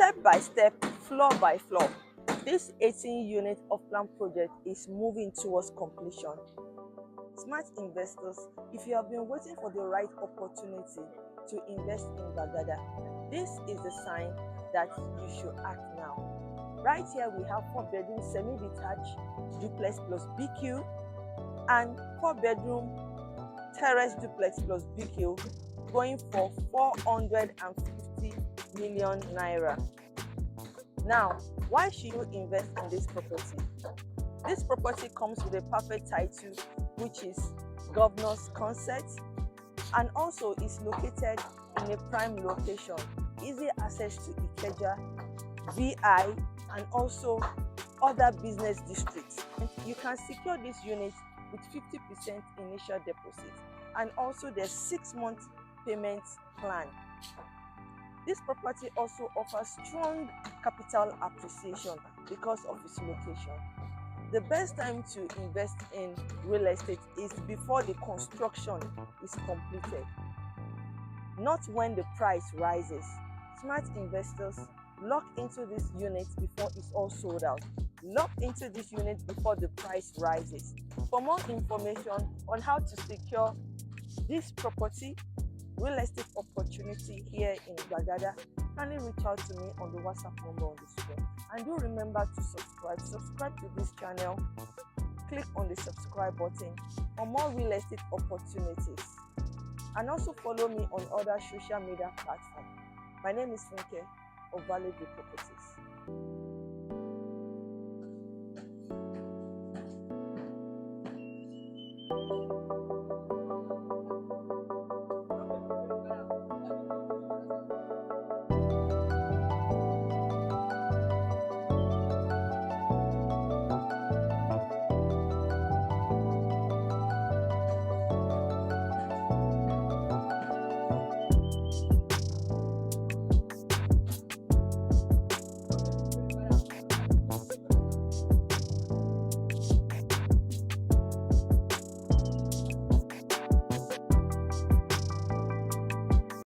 Step by step, floor by floor, this 18-unit off-plan project is moving towards completion. Smart investors, if you have been waiting for the right opportunity to invest in Gbagada, this is the sign that you should act now. Right here we have 4-bedroom semi-detached duplex plus BQ and 4-bedroom terrace duplex plus BQ going for 450 million naira. Now, why should you invest in this property? This property comes with a perfect title, which is Governor's Consent, and also is located in a prime location, easy access to Ikeja, VI, and also other business districts. And you can secure this unit with 50% initial deposit, and also the 6-month payment plan. This property also offers strong capital appreciation because of its location. The best time to invest in real estate is before the construction is completed, not when the price rises. Smart investors, lock into this unit before it's all sold out. Lock into this unit before the price rises. For more information on how to secure this property, real estate opportunity here in Gbagada, kindly reach out to me on the WhatsApp number on the screen. And do remember to subscribe to this channel. Click on the subscribe button for more real estate opportunities. And also follow me on other social media platforms. My name is Funke of Valuable Properties.